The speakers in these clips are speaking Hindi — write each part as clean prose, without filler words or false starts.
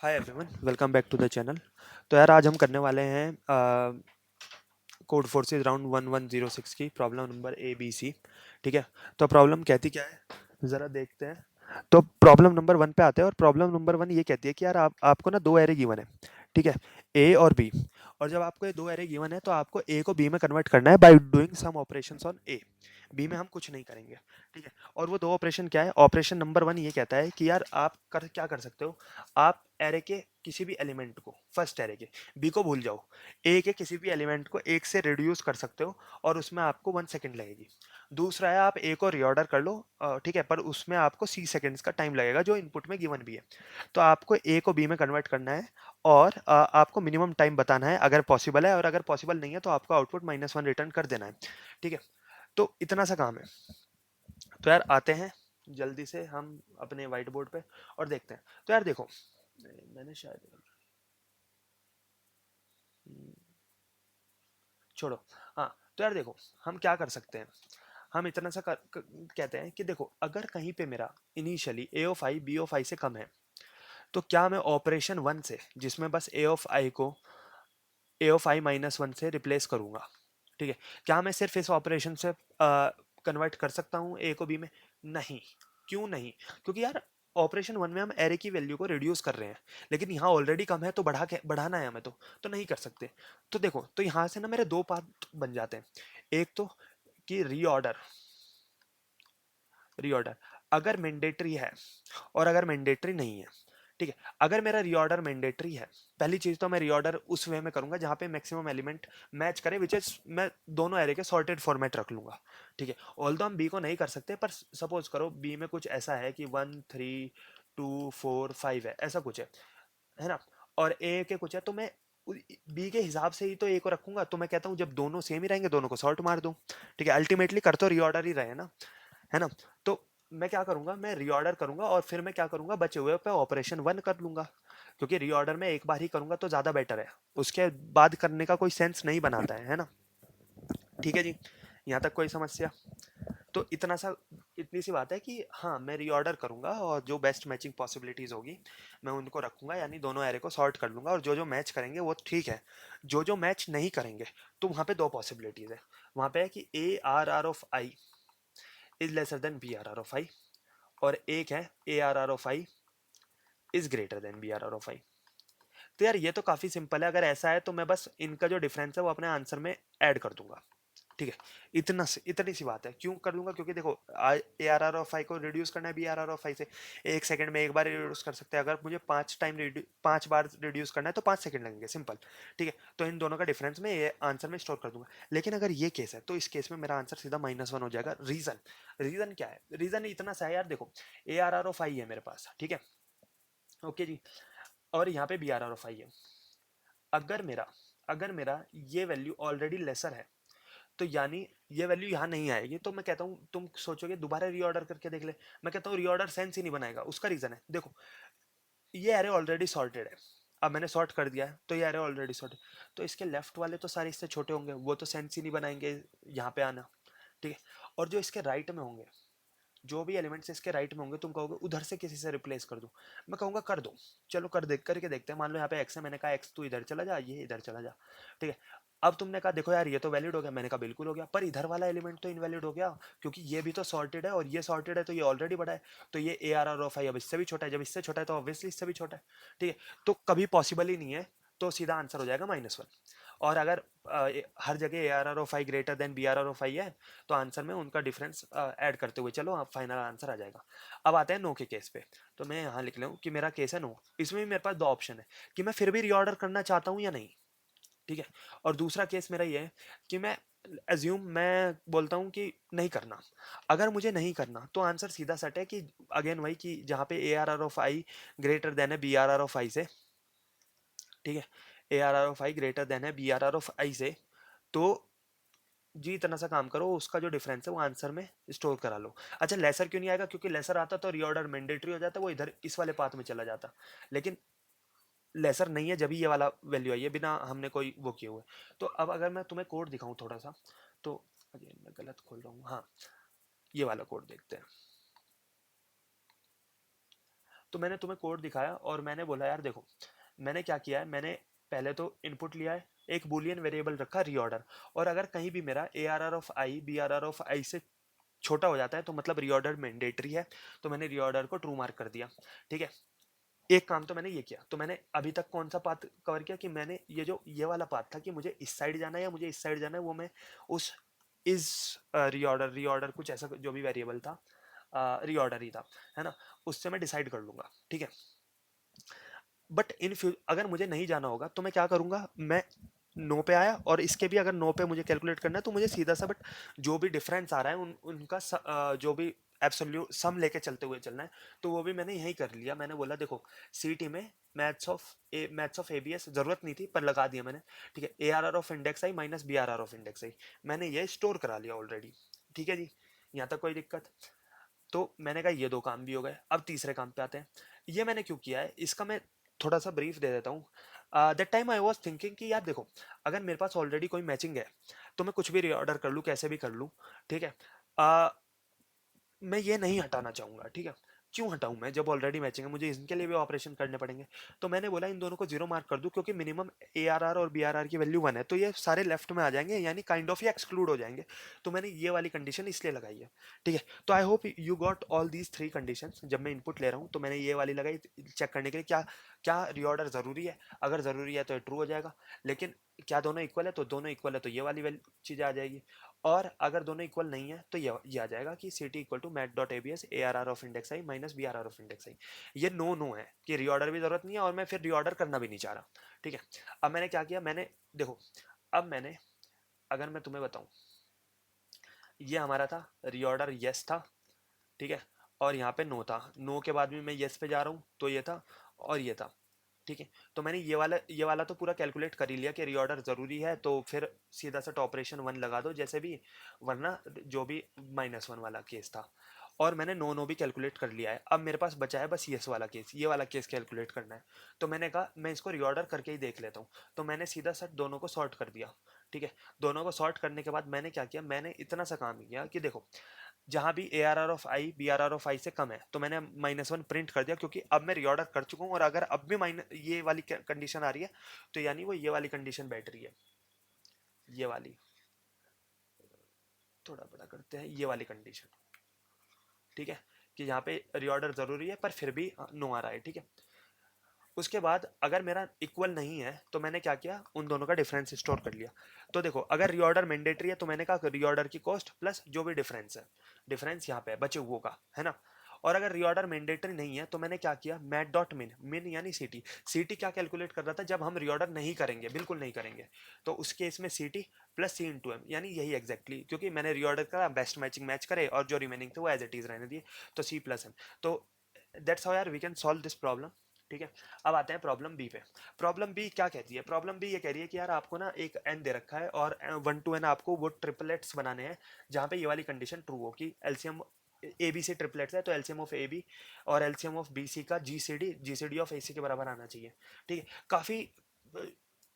Hi everyone, welcome back to the channel. तो यार आज हम करने वाले हैं कोड फोर्सेस राउंड 1106 की problem number A B C. ठीक है। तो प्रॉब्लम कहती क्या है ज़रा देखते हैं। तो प्रॉब्लम नंबर वन पे आते हैं और प्रॉब्लम नंबर वन ये कहती है कि यार आपको ना दो एरे गिवन है। ठीक है, ए और बी। और जब आपको ये दो एरे गिवन है तो आपको ए को बी में कन्वर्ट करना है by doing some operations on A. B में हम कुछ नहीं करेंगे। ठीक है। और वो दो ऑपरेशन क्या है? ऑपरेशन नंबर वन ये कहता है कि यार आप क्या कर सकते हो। आप एरे के किसी भी एलिमेंट को, फर्स्ट एरे के, बी को भूल जाओ, ए के किसी भी एलिमेंट को एक से रिड्यूस कर सकते हो और उसमें आपको 1 सेकंड लगेगी। दूसरा है आप ए को रीऑर्डर कर लो, ठीक है, पर उसमें आपको सी सेकंड्स का टाइम लगेगा जो इनपुट में गिवन भी है। तो आपको ए को बी में कन्वर्ट करना है और आपको मिनिमम टाइम बताना है अगर पॉसिबल है, और अगर पॉसिबल नहीं है तो आपको आउटपुट -1 रिटर्न कर देना है। ठीक है। तो इतना सा काम है। तो यार आते हैं जल्दी से हम अपने व्हाइट बोर्ड पे और देखते हैं। तो यार देखो, मैंने शायद छोड़ो। हाँ, तो यार देखो, हम क्या कर सकते हैं। हम इतना सा कहते हैं कि देखो, अगर कहीं पे मेरा initially A of I B of I से कम है तो क्या मैं ऑपरेशन वन से, जिसमें बस ए ऑफ आई को ए ऑफ आई -1 से रिप्लेस करूंगा। ठीक है। क्या मैं सिर्फ इस ऑपरेशन से कन्वर्ट कर सकता हूँ ए को बी में? नहीं। क्यों नहीं? क्योंकि यार ऑपरेशन वन में हम एरे की वैल्यू को रिड्यूस कर रहे हैं, लेकिन यहाँ ऑलरेडी कम है तो बढ़ाना है हमें, तो नहीं कर सकते। तो देखो, तो यहाँ से ना मेरे दो पार्ट बन जाते हैं। एक तो कि रीऑर्डर, रीऑर्डर अगर मैंडेटरी है और अगर मैंडेटरी नहीं है। ठीक है। अगर मेरा रीऑर्डर मैंडेटरी है, पहली चीज तो मैं रीऑर्डर उस वे में करूंगा जहां पे मैक्सिमम एलिमेंट मैच करे, विच इज मैं दोनों एरे के सॉर्टेड फॉर्मेट रख लूंगा। ठीक है। ऑल्दो हम बी को नहीं कर सकते, पर सपोज करो बी में कुछ ऐसा है कि 1 3 2 4 5 है, ऐसा कुछ है ना। और ए के कुछ है, तो मैं बी के हिसाब से ही तो ए को रखूंगा। तो मैं कहता हूँ जब दोनों सेम ही रहेंगे दोनों को सॉर्ट मार दूं। ठीक है। अल्टीमेटली कर तो रीऑर्डर ही रहे ना, है ना। तो मैं क्या करूंगा, मैं रीऑर्डर करूंगा और फिर मैं क्या करूंगा, बचे हुए पे ऑपरेशन वन कर लूंगा। क्योंकि रीऑर्डर में एक बार ही करूंगा तो ज्यादा बेटर है, उसके बाद करने का कोई सेंस नहीं बनाता है ना। ठीक है जी। यहाँ तक कोई समस्या? तो इतनी सी बात है कि हाँ, मैं रीऑर्डर करूंगा और जो बेस्ट मैचिंग पॉसिबिलिटीज होगी मैं उनको रखूंगा, यानी दोनों एरे को सॉर्ट कर लूंगा, और जो जो मैच करेंगे वो ठीक है। जो जो मैच नहीं करेंगे तो वहां पे दो पॉसिबिलिटीज है। वहां पे है कि A R R of I is lesser than B R R of I, और एक है A R R of I is greater than B R R of I. तो यार ये तो काफी सिंपल है। अगर ऐसा है तो मैं बस इनका जो डिफरेंस है वो अपने आंसर में ऐड कर दूंगा। ठीक है। इतनी सी बात है। क्यों कर लूंगा? क्योंकि देखो, ए आर आर ऑफ आई को रिड्यूस करना है B R R of I से, 1 सेकंड में एक बार रिड्यूस कर सकते हैं। अगर मुझे 5 बार रिड्यूस करना है तो 5 सेकंड लगेंगे, सिंपल। ठीक है। तो इन दोनों का डिफरेंस में ये आंसर में स्टोर कर दूंगा। लेकिन अगर ये केस है तो इस केस में मेरा आंसर सीधा -1 हो जाएगा। रीजन, रीजन क्या है? रीजन इतना सा है यार, देखो, ए आर आर ऑफ आई है मेरे पास, ठीक है, ओके जी, और यहाँ पे B R R of I है। अगर मेरा अगर मेरा ये वैल्यू ऑलरेडी लेसर है तो यानी ये वैल्यू यहाँ नहीं आएगी, तो मैं कहता हूँ तुम सोचोगे दोबारा रीऑर्डर करके देख ले। मैं कहता हूँ रीऑर्डर सेंस ही नहीं बनाएगा। उसका रीजन है, देखो, ये एरे ऑलरेडी सॉर्टेड है। अब मैंने सॉर्ट कर दिया है तो ये एरे ऑलरेडी सॉर्टेड, तो इसके लेफ्ट वाले तो सारे इससे छोटे होंगे, वो तो सेंस ही नहीं बनाएंगे यहाँ पे आना। ठीक है। और जो इसके राइट में होंगे, जो भी एलिमेंट्स इसके राइट में होंगे, तुम कहोगे उधर से किसी से रिप्लेस कर दूं। मैं कहूंगा कर दो। चलो कर दे करके देखते हैं। मान लो यहाँ पे एक्स है, मैंने कहा एक्स तू इधर चला जा, ये इधर चला जा। ठीक है। अब तुमने कहा देखो यार ये तो वैलिड हो गया, मैंने कहा बिल्कुल हो गया, पर इधर वाला एलिमेंट तो इनवैलिड हो गया, क्योंकि ये भी तो सॉर्टेड है और ये सॉर्टेड है तो ये ऑलरेडी बड़ा है। तो ये ए आर आर ऑफ आई अब इससे भी छोटा है, जब इससे छोटा है तो ऑब्वियसली इससे भी छोटा है। ठीक है। तो कभी पॉसिबल ही नहीं है, तो सीधा आंसर हो जाएगा -1। और अगर हर जगह A R R of I greater than B R R of I है तो आंसर में उनका डिफरेंस ऐड करते हुए चलो, आप फाइनल आंसर आ जाएगा। अब आते हैं नो के केस पे। तो मैं यहाँ लिख लूँ कि मेरा केस है नो। इसमें भी मेरे पास दो ऑप्शन है कि मैं फिर भी रीऑर्डर करना चाहता हूँ या नहीं। ठीक है। और दूसरा केस मेरा ये है कि मैं बोलता हूँ कि नहीं करना। अगर मुझे नहीं करना तो आंसर सीधा सट है कि अगेन वही, कि जहाँ पे A R R of I greater than है B R R of I से। ठीक है। A R R of I greater than है B R R of I से, तो जी इतना सा काम करो, उसका जो डिफरेंस है वो आंसर में स्टोर करा लो। अच्छा, लेसर क्यों नहीं आएगा? क्योंकि लेसर आता तो रीऑर्डर मैंडेटरी हो जाता, वो इधर इस वाले पाथ में चला जाता। लेकिन लेसर नहीं है, जब ही ये वाला वैल्यू आई है बिना हमने कोई वो किए हुए। तो अब अगर मैं तुम्हें कोड दिखाऊं थोड़ा सा, तो अगेन मैं गलत खोल रहा हूँ, हाँ, ये वाला कोड देखते हैं। तो मैंने तुम्हें कोड दिखाया और मैंने बोला यार देखो मैंने क्या किया है, मैंने पहले तो इनपुट लिया है, एक बूलियन वेरिएबल रखा रीऑर्डर, और अगर कहीं भी मेरा A R R of I B R R of I से छोटा हो जाता है तो मतलब रीऑर्डर मैंडेटरी है, तो मैंने रीऑर्डर को ट्रू मार्क कर दिया। ठीक है, एक काम तो मैंने ये किया। तो मैंने अभी तक कौन सा पाथ कवर किया कि मैंने ये जो ये वाला पाथ था कि मुझे इस साइड जाना है या मुझे इस साइड जाना है, वो मैं उस इस रीऑर्डर रीऑर्डर कुछ ऐसा जो भी वेरिएबल था रीऑर्डर ही था, है ना, उससे मैं डिसाइड कर लूंगा। ठीक है, बट इन फ्यूचर अगर मुझे नहीं जाना होगा तो मैं क्या करूंगा, मैं नो पे आया और इसके भी अगर नो पे मुझे कैलकुलेट करना है तो मुझे सीधा सा बट जो भी डिफरेंस आ रहा है उनका जो भी एब्सोल्यूट सम लेके चलते हुए चलना है, तो वो भी मैंने यही कर लिया। मैंने बोला देखो सीटी में मैथ्स ऑफ एबीएस जरूरत नहीं थी पर लगा दिया मैंने। ठीक है, A R R of index I minus B R R of index I मैंने ये स्टोर करा लिया ऑलरेडी। ठीक है जी, यहाँ तक कोई दिक्कत? तो मैंने कहा ये दो काम भी हो गए, अब तीसरे काम पे आते हैं। ये मैंने क्यों किया है इसका मैं थोड़ा सा ब्रीफ दे देता हूँ। That time I was thinking कि यार देखो अगर मेरे पास ऑलरेडी कोई मैचिंग है तो मैं कुछ भी रीऑर्डर कर लूँ, कैसे भी कर लूँ। ठीक है, मैं ये नहीं हटाना चाहूंगा। ठीक है, क्यों हटाऊं मैं जब ऑलरेडी मैचिंग है, मुझे इनके लिए भी ऑपरेशन करने पड़ेंगे। तो मैंने बोला इन दोनों को जीरो मार्क कर दूं क्योंकि मिनिमम ए आर आर और बी आर आर की वैल्यू वन है, तो ये सारे लेफ्ट में आ जाएंगे यानी काइंड ऑफ ये एक्सक्लूड हो जाएंगे। तो मैंने ये वाली कंडीशन इसलिए लगाई है। ठीक है, तो आई hope you got all these three condition. जब मैं इनपुट ले रहा हूँ तो मैंने ये वाली लगाई चेक करने के लिए क्या क्या रीऑर्डर जरूरी है। अगर जरूरी है तो ट्रू हो जाएगा, लेकिन क्या दोनों इक्वल है, तो दोनों इक्वल है तो ये वाली चीज़ आ जाएगी। और अगर दोनों इक्वल नहीं है तो ये आ जाएगा कि C T equal to math dot ABS A R R of index I minus B R R of index I. ये नो नो है कि रीऑर्डर भी जरूरत नहीं है और मैं फिर रीऑर्डर करना भी नहीं चाह रहा। ठीक है, अब मैंने क्या किया, मैंने देखो अब मैंने अगर मैं तुम्हें बताऊं, ये हमारा था रीऑर्डर यस था। ठीक है, और यहाँ पे नो था, नो के बाद भी मैं यस पे जा रहा हूँ तो ये था और ये था। ठीक है, तो मैंने ये वाला तो पूरा कैलकुलेट कर ही लिया कि रीऑर्डर ज़रूरी है, तो फिर सीधा सा ऑपरेशन वन लगा दो जैसे भी, वरना जो भी माइनस वन वाला केस था। और मैंने नो नो भी कैलकुलेट कर लिया है। अब मेरे पास बचा है बस यस वाला केस, ये वाला केस कैलकुलेट करना है। तो मैंने कहा मैं इसको रीऑर्डर करके ही देख लेता हूँ। तो मैंने सीधा सा दोनों को सॉर्ट कर दिया। ठीक है, दोनों को सॉर्ट करने के बाद मैंने क्या किया, मैंने इतना सा काम किया कि देखो जहां भी A R R of I B R R of I से कम है तो मैंने माइनस वन प्रिंट कर दिया, क्योंकि अब मैं रीऑर्डर कर चुका हूँ और अगर अब भी माइनस ये वाली कंडीशन आ रही है तो यानी वो ये वाली कंडीशन बैठ रही है। ये वाली थोड़ा बड़ा करते हैं, ये वाली कंडीशन। ठीक है, कि यहाँ पे रीऑर्डर जरूरी है पर फिर भी नो आ रहा है। ठीक है, उसके बाद अगर मेरा इक्वल नहीं है तो मैंने क्या किया, उन दोनों का डिफरेंस स्टोर कर लिया। तो देखो अगर रीऑर्डर मैंडेटरी है तो मैंने कहा रीऑर्डर की कॉस्ट प्लस जो भी डिफरेंस है, डिफरेंस यहाँ पे है बचे हुए का, है ना। और अगर रीऑर्डर मैंडेटरी नहीं है तो मैंने क्या किया, मैट डॉट मिन, मिन यानी सीटी। सीटी क्या कैलकुलेट कर रहा था, जब हम रीऑर्डर नहीं करेंगे, बिल्कुल नहीं करेंगे, तो उस केस में सीटी प्लस सी इंटू एम, यानी यही एग्जैक्टली क्योंकि मैंने रीऑर्डर करा, बेस्ट मैचिंग मैच करे और जो रिमेनिंग थे वो एज इट इज रहने दिए, तो सी प्लस एम। तो दैट्स हाउ यार we can solve this problem. ठीक है, अब आते हैं प्रॉब्लम बी पे। प्रॉब्लम बी क्या कहती है, प्रॉब्लम बी ये कह रही है कि यार आपको ना एक एन दे रखा है और वन टू एन आपको वो ट्रिपलेट्स बनाने हैं जहाँ पे ये वाली कंडीशन ट्रू हो कि LCM A B C triplets है तो एलसीएम ऑफ ए बी और एलसीएम ऑफ बी सी का G C D of A सी के बराबर आना चाहिए। ठीक है, काफ़ी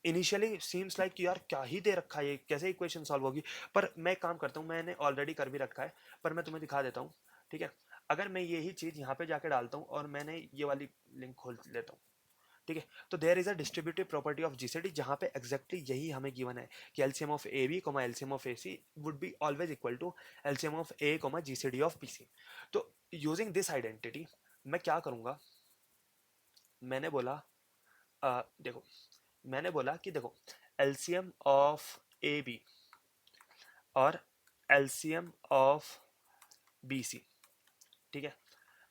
इनिशियली सीम्स लाइक कि यार क्या ही दे रखा है, ये कैसे इक्वेशन सॉल्व होगी। पर मैं एक काम करता हूँ, मैंने ऑलरेडी कर भी रखा है, पर मैं तुम्हें दिखा देता हूँ। ठीक है, अगर मैं यही चीज़ यहाँ पे जाके डालता हूँ और मैंने ये वाली लिंक खोल लेता हूँ। ठीक है, तो there is a distributive property of GCD जहां पे एग्जैक्टली यही हमें गिवन है कि LCM of A B comma LCM of A C would be always equal to LCM of A comma GCD of B C. तो यूजिंग दिस आइडेंटिटी मैं क्या करूंगा, मैंने बोला देखो मैंने बोला कि देखो एलसीएम ऑफ ए बी और एलसीएम ऑफ बी सी, ठीक है,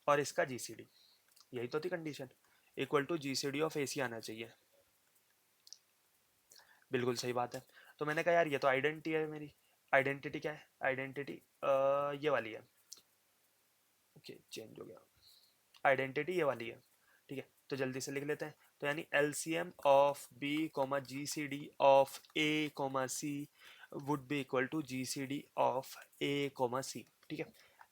और इसका जीसीडी, यही तो थी condition, equal to GCD of A C आना चाहिए। बिल्कुल सही बात है। तो मैंने कहा यार ये तो आइडेंटिटी है मेरी। आइडेंटिटी क्या है, आइडेंटिटी ये वाली है। ओके चेंज हो गया, आइडेंटिटी ये वाली है। ठीक है, तो जल्दी से लिख लेते हैं। तो यानी LCM of B comma G C D of A comma C would be equal to G C D of A comma C. ठीक है,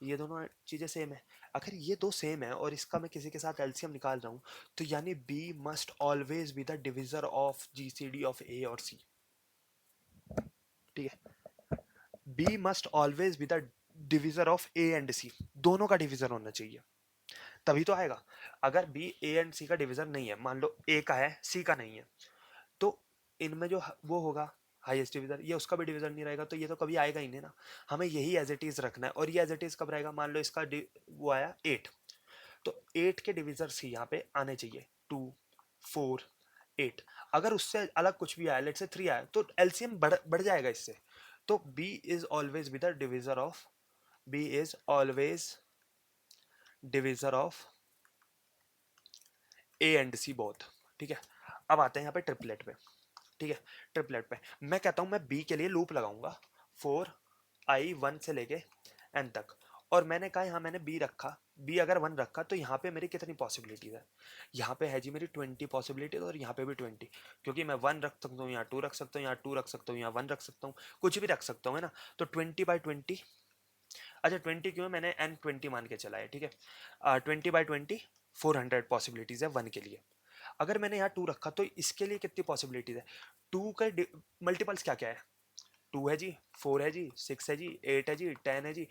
ये दोनों चीज़ें सेम है। अगर ये दो सेम है और इसका मैं किसी के साथ एलसीएम निकाल रहा हूँ तो यानी B must always B the divisor of G C D of A और सी। ठीक है, B must always B the divisor of A and C, दोनों का डिविजर होना चाहिए। तभी तो आएगा। अगर बी ए एंड सी का डिवीजर नहीं है, मान लो ए का है सी का नहीं है, तो इनमें जो वो होगा हाईएस्ट डिवीजर, ये उसका भी डिवीजर नहीं रहेगा, तो ये तो कभी आएगा ही नहीं ना। हमें यही एज इट इज रखना है। और ये एज इट इज कब रहेगा, मान लो इसका वो आया 8, तो 8 के डिवीजर सी यहाँ पे आने चाहिए 2, 4, 8। अगर उससे अलग कुछ भी आया, लेट से 3 आया, तो एलसीएम बढ़ जाएगा इससे। तो B is always B the divisor of, B is always divisor of A and C both. ठीक है, अब आते हैं यहाँ पे ट्रिपलेट पे। ठीक है, ट्रिपलेट पे मैं कहता हूँ मैं बी के लिए लूप लगाऊंगा 4i 1 से लेके n तक। और मैंने कहा यहाँ मैंने बी रखा, बी अगर 1 रखा, तो यहाँ पे मेरी कितनी पॉसिबिलिटीज है, यहाँ पे है जी मेरी 20 पॉसिबिलिटीज, और यहाँ पे भी 20, क्योंकि मैं 1 रख सकता हूँ, यहाँ 2 रख सकता हूँ, यहाँ 2 रख सकता हूँ, यहाँ 1 रख सकता हूँ, कुछ भी रख सकता हूँ, है ना। तो 20/20, अच्छा 20 क्यों, मैंने n 20 मान के चला है। ठीक है, 20/20 400 पॉसिबिलिटीज है 1 के लिए। अगर मैंने यहाँ 2 रखा, तो इसके लिए कितनी पॉसिबिलिटीज है, 2 का मल्टीपल्स क्या क्या है, 2 है जी, 4 है जी, 6 है जी, 8 है जी, 10 है जी,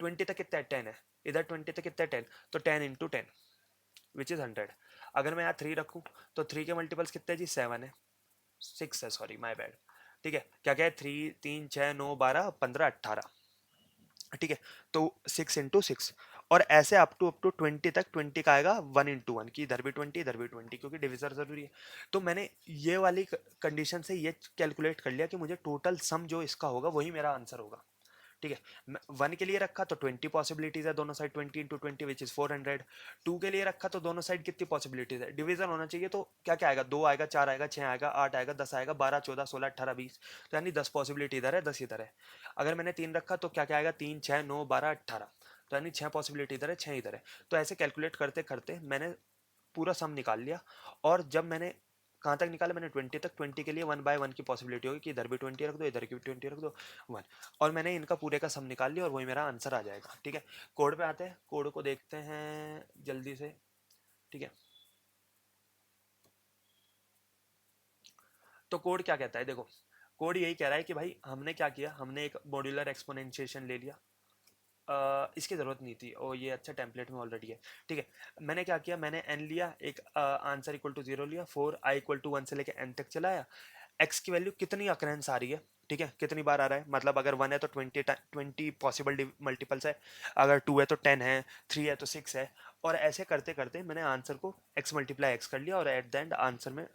20 तक कितना है, 10 है, इधर 20 तक कितना है, 10, तो 10 × 10 विच इज 100। अगर मैं यहाँ 3 रखूँ, तो 3 के मल्टीपल्स कितने है जी, 7 है, 6 है, सॉरी माई बैड। ठीक है, क्या क्या है, 3 3 6 9 12 15 18। ठीक है, तो 6 × 6, और ऐसे अप टू 20 तक, 20 का आएगा 1 × 1, कि इधर भी 20 इधर भी 20, क्योंकि डिविजर जरूरी है। तो मैंने ये वाली कंडीशन से ये कैलकुलेट कर लिया कि मुझे टोटल सम जो इसका होगा वही मेरा आंसर होगा। ठीक है, 1 के लिए रखा तो 20 पॉसिबिलिटीज है दोनों साइड, 20 × 20 विच इज 400। 2 के लिए रखा तो दोनों साइड कितनी पॉसिबिलिटीज है, डिवीजन होना चाहिए, तो क्या क्या आएगा, 2 आएगा, 4 आएगा, 6 आएगा, 8 आएगा, 10 आएगा, 12 14 16 18 20, तो यानी 10 पॉसिबिलिटी इधर है, 10 इधर है। अगर मैंने 3 रखा तो क्या क्या आएगा, 3 6 9 12 18, तो यानी 6 पॉसिबिलिटी इधर है, 6 इधर है। तो ऐसे कैलकुलेट करते करते मैंने पूरा सम निकाल लिया। और जब मैंने कहाँ तक निकाला, मैंने 20 तक, 20 के लिए 1/1 की पॉसिबिलिटी होगी कि इधर भी 20 रख दो, इधर की भी 20 रख दो, 1। और मैंने इनका पूरे का सम निकाल लिया, और वही मेरा आंसर आ जाएगा। ठीक है, कोड पे आते हैं, कोड को देखते हैं जल्दी से। ठीक है, तो कोड क्या कहता है, देखो कोड यही कह रहा है कि भाई हमने क्या किया, हमने एक मॉड्यूलर एक्सपोनेंशिएशन ले लिया। इसकी ज़रूरत नहीं थी, और ये अच्छा टेम्पलेट में ऑलरेडी है। ठीक है, मैंने क्या किया, मैंने n लिया, एक आंसर इक्वल टू 0 लिया, 4i = 1 से लेके n तक चलाया। x की वैल्यू कितनी अक्रेंस आ रही है, ठीक है, कितनी बार आ रहा है, मतलब अगर 1 है तो 20 पॉसिबल मल्टीपल्स है, अगर 2 है तो 10 है, 3 है तो 6 है। और ऐसे करते करते मैंने आंसर को x × x कर लिया, और एट द एंड आंसर में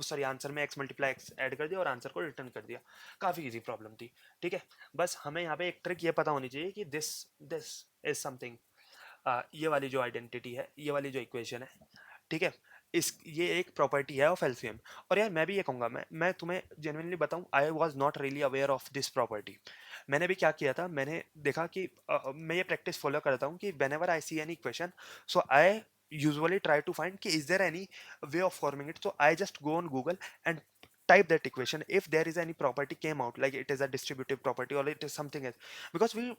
सॉरी आंसर में x × x ऐड कर दिया, और आंसर को रिटर्न कर दिया। काफ़ी इजी प्रॉब्लम थी। ठीक है, बस हमें यहाँ पे एक ट्रिक ये पता होनी चाहिए कि दिस दिस इज समथिंग, ये वाली जो आइडेंटिटी है, ये वाली जो इक्वेशन है, ठीक है, इस ये एक प्रॉपर्टी है ऑफ एलसीएम। और यार मैं भी ये कहूँगा, मैं तुम्हें जेन्युइनली बताऊँ, आई was not really aware of this property. मैंने भी क्या किया था, मैंने देखा कि मैं ये प्रैक्टिस फॉलो करता हूँ कि when ever I see any equation, so I usually try to find कि is there any way of forming it, so I just go on Google and type that equation, if there is any property came out like it is a distributive property or it is something else, because we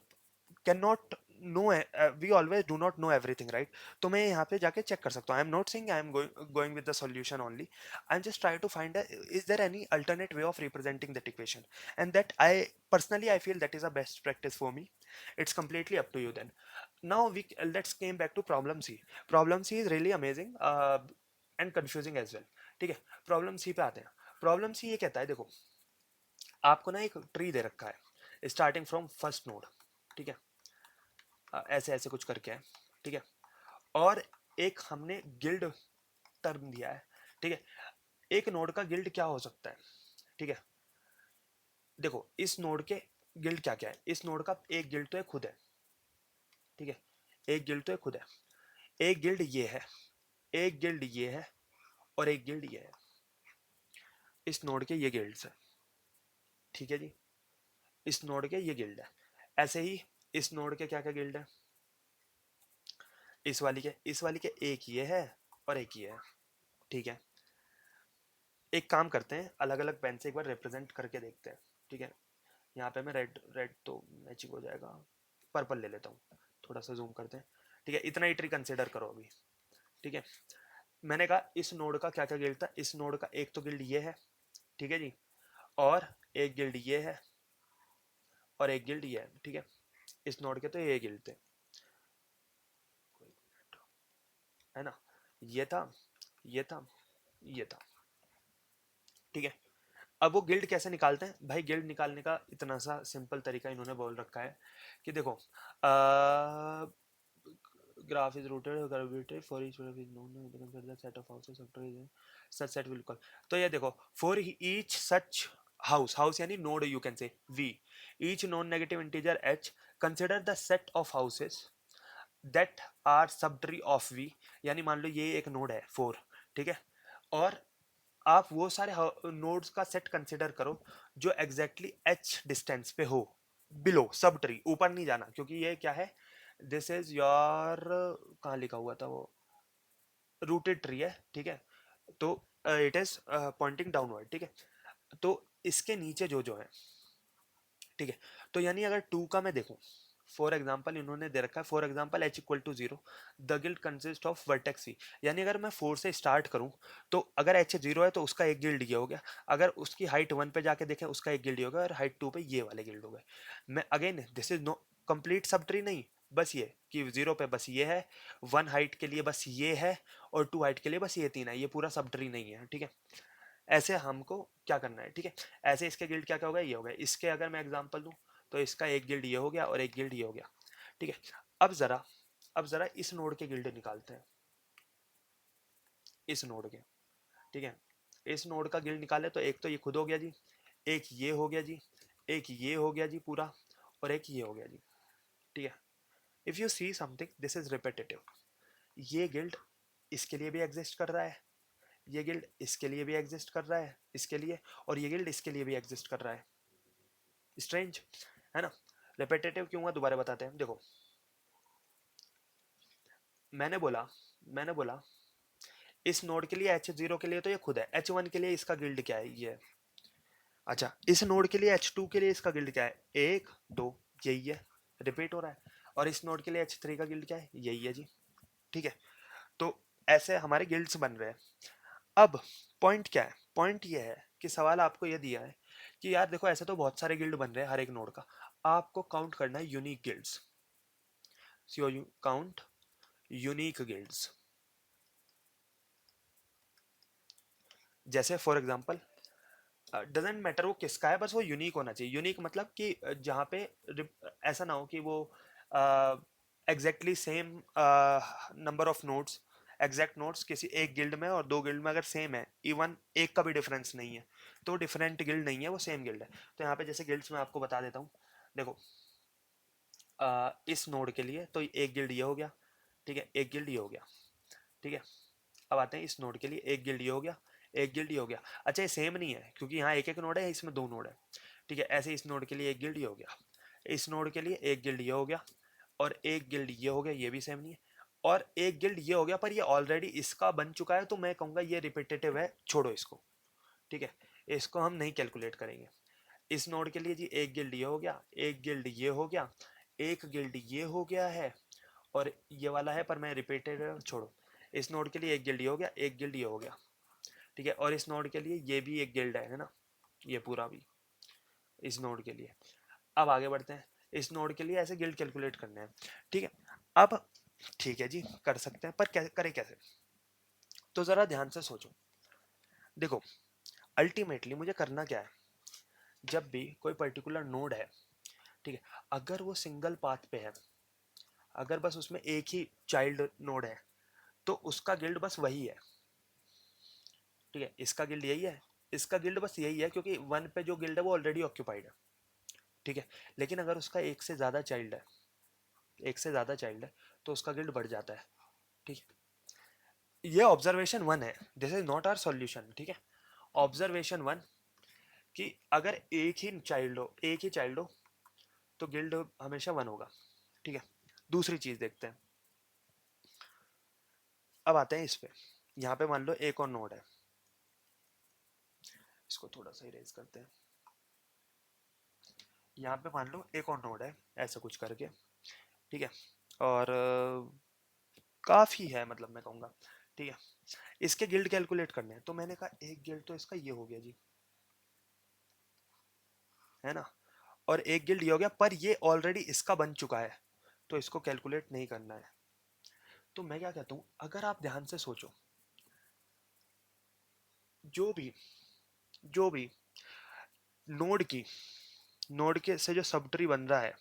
cannot know, we always do not know everything, right? तो मैं यहाँ पे जाके चेक कर सकता हूँ, I am not saying I am going with the solution only, I am just trying to find is there any alternate way of representing that equation, and that I personally I feel that is a best practice for me. It's completely up to you then. Now we let's came back to problem C. Problem C is really amazing and confusing as well. ठीक है, प्रॉब्लम सी पे आते हैं। प्रॉब्लम सी ये कहता है, देखो आपको ना एक ट्री दे रखा है स्टार्टिंग फ्रॉम फर्स्ट नोड, ठीक है, ऐसे ऐसे कुछ करके है, ठीक है, और एक हमने गिल्ड टर्म दिया है। ठीक है, एक नोड का गिल्ड क्या हो सकता है, ठीक है, देखो इस नोड के गिल्ड क्या क्या है, इस नोड का एक गिल्ड तो है खुद है, ठीक है, एक गिल्ड तो है खुद है, एक गिल्ड ये है, एक गिल्ड ये है, और एक गिल्ड ये है। इस नोड के ये गिल्ड्स है, ठीक है जी, इस नोड के ये गिल्ड है। ऐसे ही इस नोड के क्या क्या गिल्ड है, इस वाली के एक ये है और एक ये है। ठीक है, एक काम करते हैं, अलग अलग पेन से एक बार रिप्रेजेंट करके देखते हैं। ठीक है, यहाँ पे मैं रेड रेड तो मैचिंग हो जाएगा, पर्पल ले लेता हूँ, थोड़ा सा जूम करते हैं। ठीक है, इतना ही ट्री कंसिडर करो अभी। ठीक है, मैंने कहा इस नोड का क्या क्या गिल्ड था, इस नोड का एक तो गिल्ड ये है, ठीक है जी, और एक गिल्ड ये है, और एक गिल्ड ये है। ठीक है, इस नोड के तो ये गिल्ड थे। है ना, ये था, ये था, ये था, ठीक है। अब वो गिल्ड कैसे निकालते हैं भाई? गिल्ड निकालने का इतना सा सिंपल तरीका इन्होंने बोल रखा है कि देखो, graph is rooted arbitrary for each graph is known to consider the set of houses after such set will call. तो ये देखो, for each such house यानी node, you can say v, each non negative integer h, consider the set of houses that are subtree of v, यानी मान लो ये एक नोड है 4, ठीक है, और आप वो सारे नोड्स का सेट कंसिडर करो जो एग्जैक्टली एच डिस्टेंस पे हो, बिलो सब ट्री, ऊपर नहीं जाना, क्योंकि ये क्या है, दिस इज योर, कहाँ लिखा हुआ था वो, रूटेड ट्री है, ठीक है, तो इट इज पॉइंटिंग डाउनवर्ड, ठीक है, तो इसके नीचे जो जो है, ठीक है, तो यानी अगर टू का मैं देखूं, फॉर एग्जाम्पल इन्होंने दे रखा है, for example H equal to zero, the guild consist of vertex C, यानी अगर मैं फोर से स्टार्ट करूं, तो अगर एच जीरो है तो उसका एक गिल्ड ये हो गया, अगर उसकी हाइट वन पे जाके देखें उसका एक गिल्ड ये हो गया, और हाइट टू पे ये वाले गिल्ड हो गए। मैं again, this is no complete sub tree नहीं, बस ये कि जीरो पे बस ये है, वन हाइट के लिए बस ये है, और टू हाइट के लिए बस ये तीन है, ये पूरा सब ट्री नहीं है, ठीक है। ऐसे हमको क्या करना है, ठीक है, ऐसे इसके गिल्ड क्या क्या हो गया, ये हो गया, इसके अगर मैं एग्जांपल दूं, तो इसका एक गिल्ड ये हो गया और एक गिल्ड ये हो गया, ठीक है। अब जरा इस नोड के गिल्ड निकालते हैं, इस नोड के, ठीक है, इस नोड का गिल्ड निकाले तो एक तो ये खुद हो गया जी, एक ये हो गया जी, एक ये हो गया जी पूरा, और एक ये हो गया जी, ठीक है। If you see something, this is repetitive, ये गिल्ड इसके लिए भी एग्जिस्ट कर रहा है, ये गिल्ड इसके लिए भी एग्जिस्ट कर रहा है, इसके लिए, और ये गिल्ड इसके लिए भी एग्जिस्ट कर रहा है, स्ट्रेंज है ना। रिपीटेटिव क्यों हुआ, दोबारा बताते हैं, देखो, मैंने बोला मैंने बोला इस नोड के लिए एच जीरो के लिए तो ये खुद है, एच वन के लिए इसका गिल्ड क्या है, ये है। अच्छा, इस नोड के लिए एच टू के लिए इसका गिल्ड क्या है, एक दो, यही है, रिपीट हो रहा है, और इस नोड के लिए एच थ्री का गिल्ड क्या है, यही है जी, ठीक है। तो ऐसे हमारे गिल्ड्स बन रहे हैं। अब पॉइंट क्या है, पॉइंट ये है कि सवाल आपको ये दिया है कि यार देखो, ऐसे तो बहुत सारे गिल्ड बन रहे हैं हर एक नोड का, आपको काउंट करना है unique guilds, so you count unique guilds. जैसे फॉर एग्जांपल, डजेंट मैटर वो किसका है, बस वो यूनिक होना चाहिए, यूनिक मतलब कि जहाँ पे ऐसा ना हो कि वो exactly same number of notes, exact notes किसी एक गिल्ड में और दो गिल्ड में अगर सेम है, इवन एक का भी डिफरेंस नहीं है, तो डिफरेंट गिल्ड नहीं है, वो सेम गिल्ड है। तो यहाँ पे जैसे गिल्ड्स मैं आपको बता देता हूँ, देखो, इस नोड के लिए तो एक गिल्ड ये हो गया, ठीक है, एक गिल्ड ये हो गया, ठीक है। अब आते हैं इस नोड के लिए, एक गिल्ड ये हो गया, एक गिल्ड ये हो गया। अच्छा, ये सेम नहीं है क्योंकि यहाँ एक एक नोड है, इसमें दो नोड है, ठीक है। ऐसे इस नोड के लिए एक गिल्ड ये हो गया, इस नोड के लिए एक गिल्ड ये हो गया, और एक गिल्ड ये हो गया, ये भी सेम नहीं है, और एक गिल्ड ये हो गया, पर ये ऑलरेडी इसका बन चुका है, तो मैं कहूँगा ये रिपीटेटिव है, छोड़ो इसको, ठीक है, इसको हम नहीं कैलकुलेट करेंगे। इस नोड के लिए जी एक गिल्ड ये हो गया, एक गिल्ड ये हो गया, एक गिल्ड ये हो गया है, और ये वाला है पर मैं रिपीटेड, छोड़ो। इस नोड के लिए एक गिल्ड ये हो गया, एक गिल्ड ये हो गया, ठीक है, और इस नोड के लिए ये भी एक गिल्ड है ना, ये पूरा भी इस नोड के लिए। अब आगे बढ़ते हैं, इस नोड के लिए ऐसे गिल्ड कैलकुलेट करने हैं, ठीक है। अब ठीक है जी, कर सकते हैं, पर करें कैसे? तो जरा ध्यान से सोचो, देखो, अल्टीमेटली मुझे करना क्या है, जब भी कोई पर्टिकुलर नोड है, ठीक है, अगर वो सिंगल पाथ पे है, अगर बस उसमें एक ही चाइल्ड नोड है, तो उसका गिल्ड बस वही है, ठीक है, इसका गिल्ड यही है, इसका गिल्ड बस यही है, क्योंकि वन पे जो गिल्ड है वो ऑलरेडी ऑक्यूपाइड है, ठीक है। लेकिन अगर उसका एक से ज़्यादा चाइल्ड है, एक से ज़्यादा चाइल्ड है, तो उसका गिल्ड बढ़ जाता है, ठीक है। ये ऑब्जर्वेशन वन है, this is not our solution, ठीक है। ऑब्जर्वेशन वन, कि अगर एक ही चाइल्ड हो, तो गिल्ड हमेशा वन होगा, ठीक है। दूसरी चीज़ देखते हैं, अब आते हैं इस पे, यहाँ पे मान लो एक और नोड है, इसको थोड़ा सा इरेज करते हैं, यहाँ पे मान लो एक और नोड है, ऐसा कुछ करके, ठीक है, और काफ़ी है, मतलब मैं कहूँगा, ठीक है। इसके गिल्ड कैलकुलेट करने हैं, तो मैंने कहा एक गिल्ड तो इसका ये हो गया जी, है ना, और एक गिल्ड ये हो गया, पर ये ऑलरेडी इसका बन चुका है, तो इसको कैलकुलेट नहीं करना है। तो मैं क्या कहता हूँ, अगर आप ध्यान से सोचो, जो भी जो भी नोड की नोड के से जो सब ट्री बन रहा है,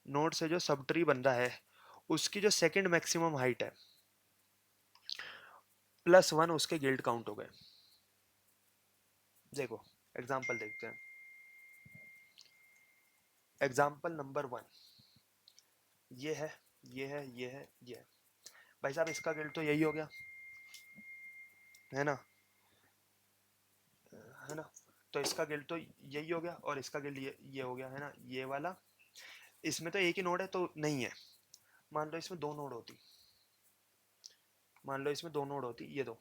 नोड से जो सब ट्री बन रहा है, उसकी जो सेकंड मैक्सिमम हाइट है +1 उसके गिल्ड काउंट हो गए। देखो एग्जांपल देखते हैं। एग्जांपल नंबर 1, ये है, ये है, ये है, ये है। भाई साहब इसका गिल्ड तो यही हो गया, है ना, है ना। तो इसका गिल्ड तो यही हो गया और इसका गिल्ड ये हो गया, है ना, ये वाला। इसमें तो एक ही नोड है तो नहीं है। मान लो इसमें दो नोड होती, मान लो इसमें दो नोड होती, ये दो,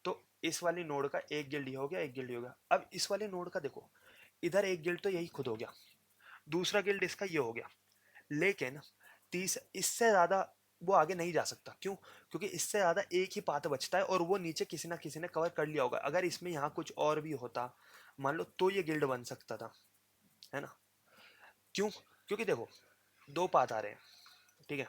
तो इस वाली नोड का एक गिल्ड ये हो गया, एक गिल्ड ये हो गया। अब इस वाले नोड का देखो, इधर एक गिल्ड तो यही खुद हो गया, दूसरा गिल्ड इसका ये हो गया, लेकिन तीस इससे ज्यादा वो आगे नहीं जा सकता। क्यों? क्योंकि इससे ज्यादा एक ही पाथ बचता है और वो नीचे किसी ना किसी ने कवर कर लिया होगा। अगर इसमें यहाँ कुछ और भी होता मान लो, तो ये गिल्ड बन सकता था, है ना। क्यों? क्योंकि देखो दो पाथ आ रहे हैं, ठीक है।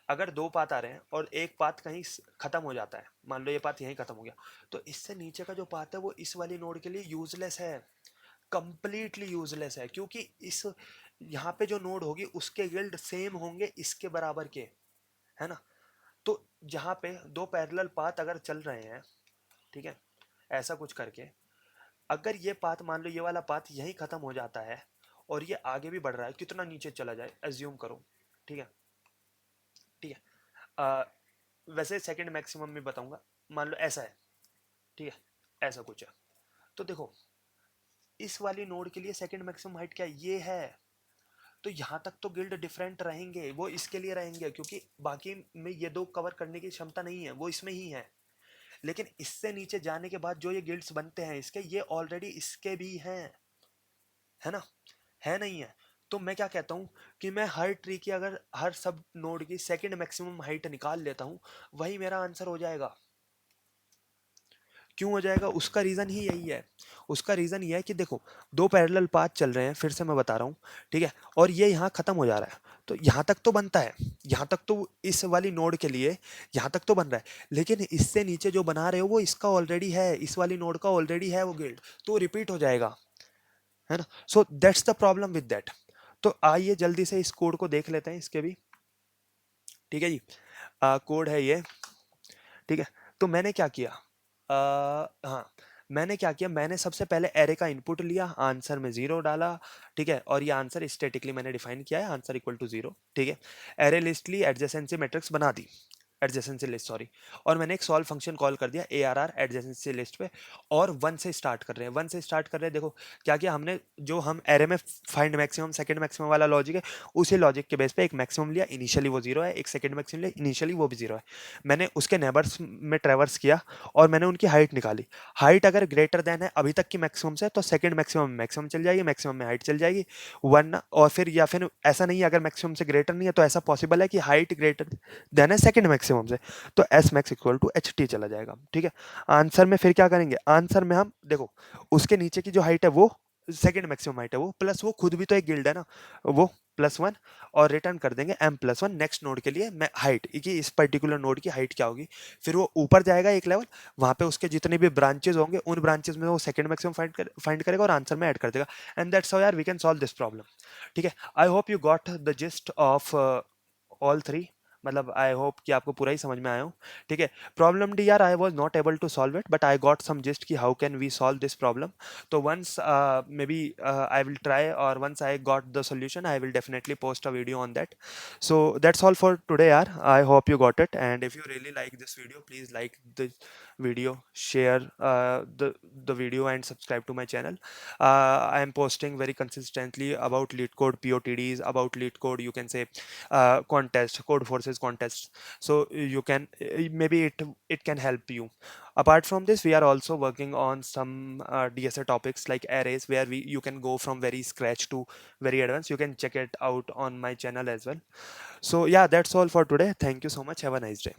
अगर दो पाथ आ रहे हैं और एक पाथ कहीं खत्म हो जाता है, मान लो ये पाथ यहीं खत्म हो गया, तो इससे नीचे का जो पाथ है वो इस वाली नोड के लिए यूजलेस है, कंप्लीटली यूजलेस है। क्योंकि इस यहाँ पे जो नोड होगी उसके गिल्ड सेम होंगे इसके बराबर के, है ना। तो जहाँ पे दो पैरेलल पाथ अगर चल रहे हैं, ठीक है, ऐसा कुछ करके, अगर ये पाथ मान लो ये वाला पाथ यहीं खत्म हो जाता है और ये आगे भी बढ़ रहा है, कितना नीचे चला जाए एज्यूम करो, ठीक है, ठीक है। अ, वैसे सेकंड मैक्सिमम में बताऊंगा, मान लो ऐसा है, ठीक है, ऐसा कुछ है। तो देखो इस वाली नोड के लिए सेकंड मैक्सिमम हाइट क्या है? ये है। तो यहाँ तक तो गिल्ड डिफरेंट रहेंगे, वो इसके लिए रहेंगे क्योंकि बाकी में ये दो कवर करने की क्षमता नहीं है, वो इसमें ही है। लेकिन इससे नीचे जाने के बाद जो ये गिल्ड्स बनते हैं इसके, ये ऑलरेडी इसके भी हैं, है ना, है नहीं है। तो मैं क्या कहता हूँ कि मैं हर ट्री की, अगर हर सब नोड की सेकंड मैक्सिमम हाइट निकाल लेता हूँ, वही मेरा आंसर हो जाएगा। क्यों हो जाएगा? उसका रीज़न ही यही है। उसका रीज़न ये है कि देखो दो पैरेलल पाथ चल रहे हैं, फिर से मैं बता रहा हूँ, ठीक है, और ये यहाँ ख़त्म हो जा रहा है, तो यहाँ तक तो बनता है, यहाँ तक तो इस वाली नोड के लिए यहाँ तक तो बन रहा है, लेकिन इससे नीचे जो बना रहे हो वो इसका ऑलरेडी है, इस वाली नोड का ऑलरेडी है वो गिल्ड, तो रिपीट हो जाएगा, है ना। So that's the problem with that. तो आइए जल्दी से इस कोड को देख लेते हैं इसके भी, ठीक है जी। कोड है ये, ठीक है। तो मैंने क्या किया, हाँ, मैंने क्या किया, मैंने सबसे पहले एरे का इनपुट लिया, आंसर में 0 डाला, ठीक है, और ये आंसर स्टैटिकली मैंने डिफाइन किया है, आंसर इक्वल टू 0, ठीक है। एरे लिस्ट ली, एडजेसेंसी मैट्रिक्स बना दी, एडजेसेंसी लिस्ट सॉरी, और मैंने एक सॉल्व फंक्शन कॉल कर दिया ARR एडजेसेंसी लिस्ट पे, और 1 से स्टार्ट कर रहे हैं, 1 से स्टार्ट कर रहे हैं। देखो क्या किया हमने, जो हम एरे में फाइंड मैक्सिमम सेकंड मैक्सिमम वाला लॉजिक है, उसी लॉजिक के बेस पे एक मैक्सिमम लिया, इनिशियली वो 0 है, एक सेकंड मैक्सिमम लिया, इनिशियली वो भी 0 है। मैंने उसके नेबर्स में ट्रेवर्स किया और मैंने उनकी हाइट निकाली। हाइट अगर ग्रेटर देन है अभी तक की मैक्सिमम से, तो सेकंड मैक्सिमम में मैक्सिमम चल जाएगी, मैक्सिमम में हाइट चल जाएगी, वरना और फिर या फिर ऐसा नहीं है, अगर मैक्सिमम से ग्रेटर नहीं है तो ऐसा पॉसिबल है कि हाइट ग्रेटर देन है सेकंड मैक्सिमम से, तो S max equal to H T चला जाएगा, ठीक है। आंसर में फिर क्या करेंगे, आंसर में हम देखो उसके नीचे की जो हाइट है वो सेकंड मैक्सिमम हाइट है, वो प्लस वो खुद भी तो एक गिल्ड है ना, वो +1, और रिटर्न कर देंगे m+1 नेक्स्ट नोड के लिए मैं हाइट कि इस पर्टिकुलर नोड की हाइट क्या होगी। फिर वो ऊपर जाएगा एक लेवल, वहां पे उसके जितने भी ब्रांचेस होंगे उन ब्रांचेस में वो सेकंड मैक्सिमम फाइंड करेगा और आंसर में ऐड कर देगा। एंड दैट्स हाउ यार we can solve this problem, ठीक है। I hope you got the gist of all three, मतलब आई होप कि आपको पूरा ही समझ में आया हो, ठीक है। प्रॉब्लम डी यार I was not able to solve it, but I got some gist कि how can we solve this problem. तो once maybe I will try, और once I got the solution I will definitely post a video on that. So that's all for today yaar, I hope you got it, and if you really like this video, please like the video, share the video, and subscribe to my channel. I am posting very consistently about lead code POTDs, about lead code, you can say contest, code forces contests, so you can maybe it can help you. Apart from this, we are also working on some DSA topics like arrays, where we you can go from very scratch to very advanced. You can check it out on my channel as well. So yeah, that's all for today. Thank you so much. Have a nice day.